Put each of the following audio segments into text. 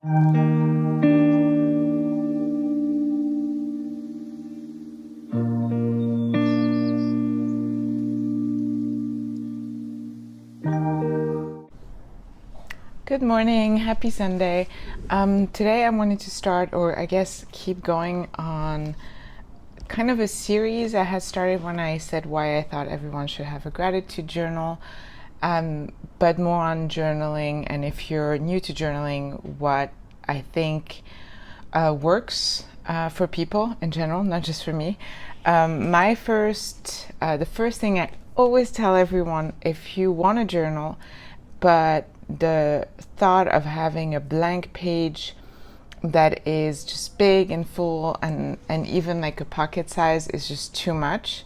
Good morning, happy Sunday. Today I wanted to start, or I guess keep going on kind of a series I had started when I said why I thought everyone should have a gratitude journal, but more on journaling. And if you're new to journaling, what I think works for people in general, not just for me. The first thing I always tell everyone, if you want to journal, but the thought of having a blank page that is just big and full and even like a pocket size is just too much,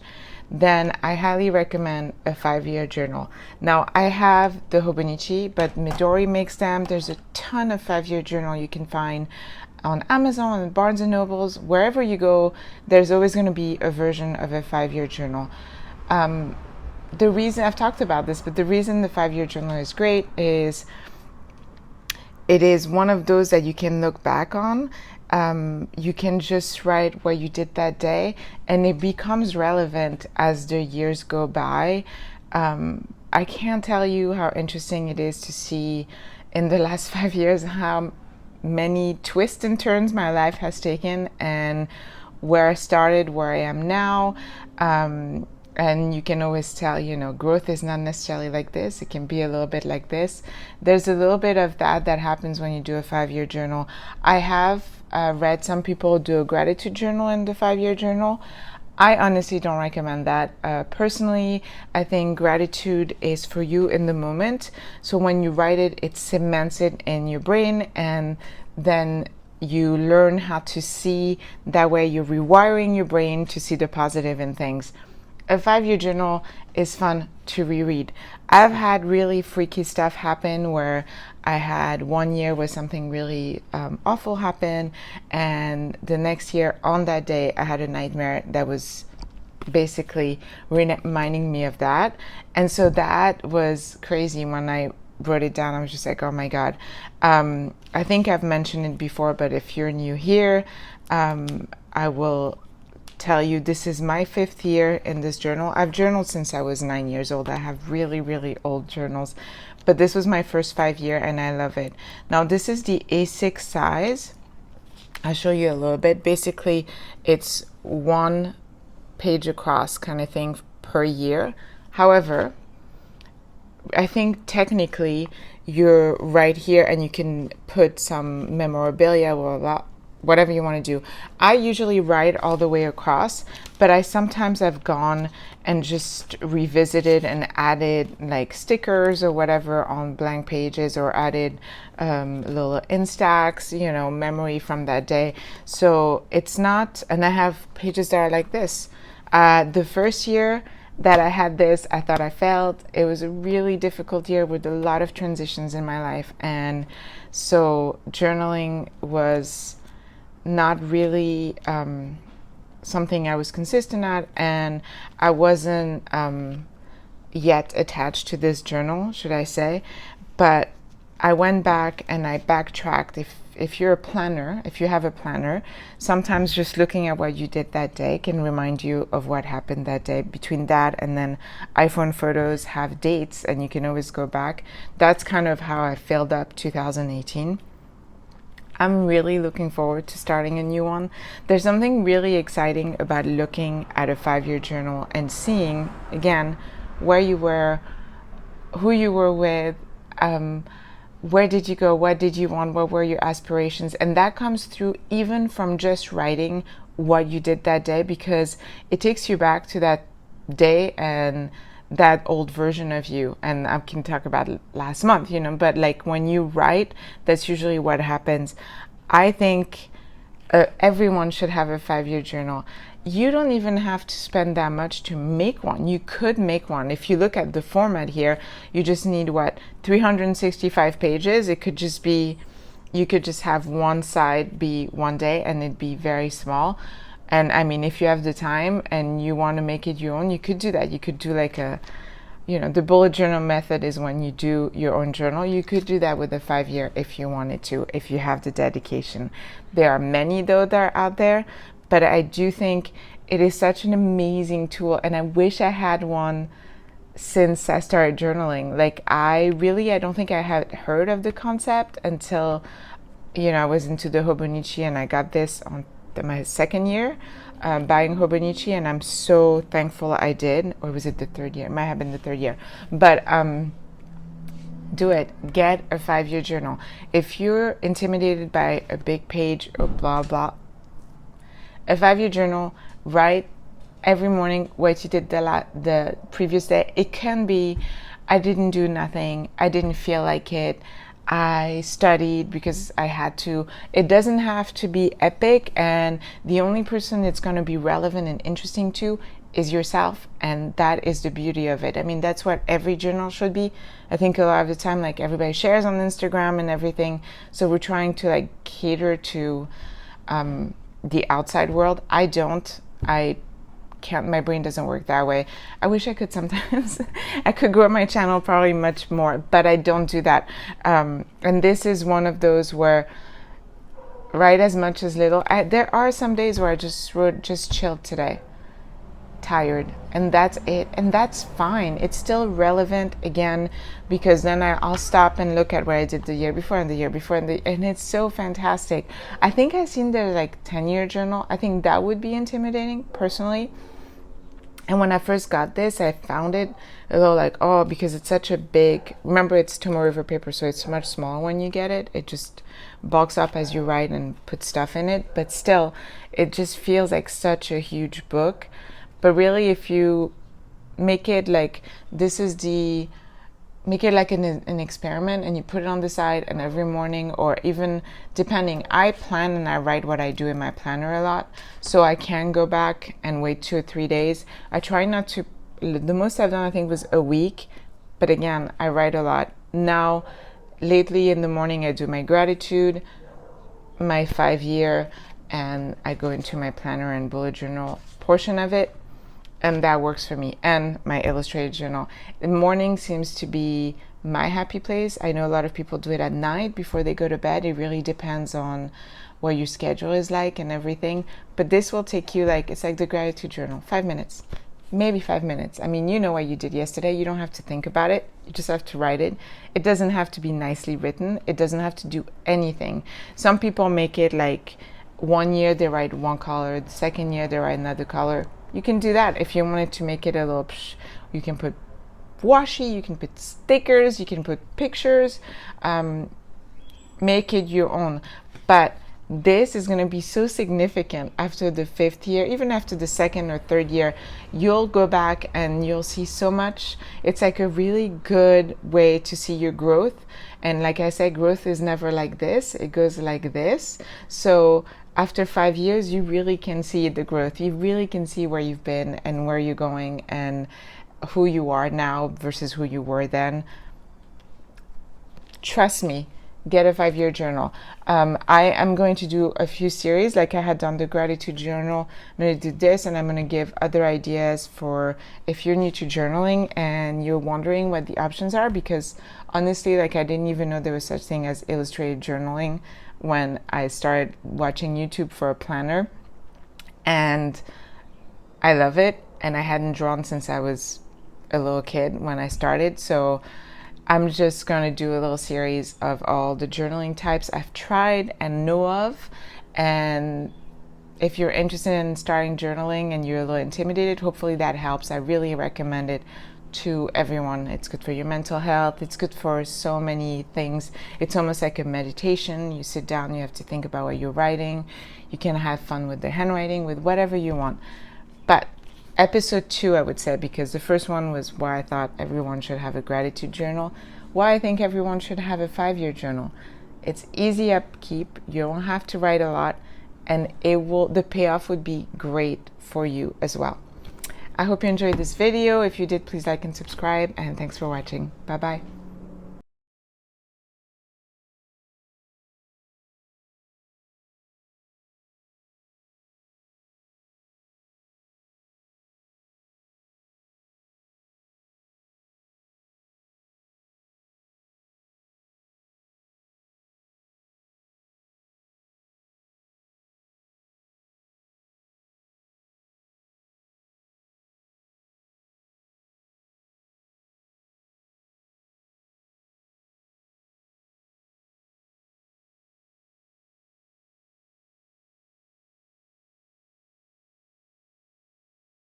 then I highly recommend a 5-year journal. Now, I have the Hobonichi, but Midori makes them. There's a ton of 5-year journal you can find on Amazon and Barnes and Nobles. Wherever you go, there's always going to be a version of a 5-year journal. The reason I've talked about this, but the reason the 5-year journal is great is it is one of those that you can look back on. You can just write what you did that day, and it becomes relevant as the years go by. I can't tell you how interesting it is to see in the last 5 years how many twists and turns my life has taken, and where I started, where I am now. And you can always tell, growth is not necessarily like this. It can be a little bit like this. There's a little bit of that happens when you do a 5-year journal. I have read some people do a gratitude journal in the 5-year journal. I honestly don't recommend that. Personally, I think gratitude is for you in the moment. So when you write it, it cements it in your brain, and then you learn how to see. That way you're rewiring your brain to see the positive in things. A 5-year journal is fun to reread. I've had really freaky stuff happen where I had one year where something really awful happened, and the next year on that day I had a nightmare that was basically reminding me of that. And so that was crazy. When I wrote it down, I was just like, oh my God. I think I've mentioned it before, but if you're new here, I will tell you this is my 5th year in this journal. I've journaled since I was 9 years old. I have really, really old journals, but this was my first 5-year and I love it. Now, this is the A6 size. I'll show you a little bit. Basically, it's 1 page across kind of thing per year. However, I think technically you're right here and you can put some memorabilia or whatever you want to do. I usually write all the way across, but I sometimes have gone and just revisited and added like stickers or whatever on blank pages, or added little instax, memory from that day. So it's not, and I have pages that are like this. The first year that I had this, I thought I failed. It was a really difficult year with a lot of transitions in my life. And so journaling was not really something I was consistent at, and I wasn't yet attached to this journal, should I say. But I went back and I backtracked. If you're a planner, if you have a planner, sometimes just looking at what you did that day can remind you of what happened that day. Between that and then iPhone photos have dates and you can always go back. That's kind of how I filled up 2018. I'm really looking forward to starting a new one. There's something really exciting about looking at a 5-year journal and seeing, again, where you were, who you were with, where did you go, what did you want, what were your aspirations. And that comes through even from just writing what you did that day, because it takes you back to that day and that old version of you. And I can talk about last month, but like when you write, that's usually what happens. I think everyone should have a 5-year journal. You don't even have to spend that much to make one. You could make one. If you look at the format here, you just need 365 pages. It could just be, you could just have one side be one day and it'd be very small. And I mean, if you have the time and you want to make it your own, you could do that. You could do like a you know, the bullet journal method is when you do your own journal. You could do that with a 5-year if you wanted to, if you have the dedication. There are many, though, that are out there, but I do think it is such an amazing tool, and I wish I had one since I started journaling. Like, I don't think I had heard of the concept until, you know, I was into the Hobonichi, and I got this on my second year buying Hobonichi, and I'm so thankful I did. Or was it the third year? It might have been the third year. But do it. Get a 5-year journal. If you're intimidated by a big page or blah blah, a 5-year journal, write every morning what you did the previous day. It can be, I didn't do nothing, I didn't feel like it, I studied because I had to. It doesn't have to be epic, and the only person it's going to be relevant and interesting to is yourself, and that is the beauty of it. I mean, that's what every journal should be. I think a lot of the time, like, everybody shares on Instagram and everything, so we're trying to like cater to the outside world. I don't. I can't, my brain doesn't work that way. I wish I could sometimes. I could grow my channel probably much more, but I don't do that. And this is one of those where write as much as little. There are some days where I just wrote, just chilled today, tired, and that's it, and that's fine. It's still relevant again, because then I'll stop and look at what I did the year before and the year before, and it's so fantastic. I think I've seen the like 10-year journal. I think that would be intimidating personally. And when I first got this, I found it a little like, oh, because it's such a big, remember it's Tomo River paper, so it's much smaller when you get it. It just bulks up as you write and put stuff in it. But still, it just feels like such a huge book. But really, if you make it like, make it like an experiment, and you put it on the side, and every morning, or even depending, I plan and I write what I do in my planner a lot, so I can go back and wait 2 or 3 days. I try not to, the most I've done I think was a week, but again, I write a lot. Now, lately in the morning I do my gratitude, my 5-year, and I go into my planner and bullet journal portion of it. And that works for me, and my illustrated journal. The morning seems to be my happy place. I know a lot of people do it at night before they go to bed. It really depends on what your schedule is like and everything. But this will take you, like, it's like the gratitude journal, 5 minutes, maybe 5 minutes. I mean, you know what you did yesterday. You don't have to think about it. You just have to write it. It doesn't have to be nicely written. It doesn't have to do anything. Some people make it like 1 year they write one color, the second year they write another color. You can do that if you wanted to make it a little you can put washi, you can put stickers, you can put pictures, make it your own. But this is going to be so significant after the 5th year, even after the 2nd or 3rd year. You'll go back and you'll see so much. It's like a really good way to see your growth. And like I said, growth is never like this, it goes like this. So after 5 years, you really can see the growth. You really can see where you've been and where you're going and who you are now versus who you were then. Trust me, get a 5-year journal. I am going to do a few series, like I had done the gratitude journal. I'm going to do this, and I'm going to give other ideas for if you're new to journaling and you're wondering what the options are, because honestly, like, I didn't even know there was such thing as illustrated journaling when I started watching YouTube for a planner, and I love it. And I hadn't drawn since I was a little kid when I started, so I'm just going to do a little series of all the journaling types I've tried and know of. And if you're interested in starting journaling and you're a little intimidated, hopefully that helps. I really recommend it to everyone. It's good for your mental health. It's good for so many things. It's almost like a meditation. You sit down, you have to think about what you're writing. You can have fun with the handwriting, with whatever you want. But episode 2, I would say, because the first one was why I thought everyone should have a gratitude journal, why I think everyone should have a 5-year journal. It's easy upkeep. You don't have to write a lot, and the payoff would be great for you as well. I hope you enjoyed this video. If you did, please like and subscribe, and thanks for watching. Bye bye.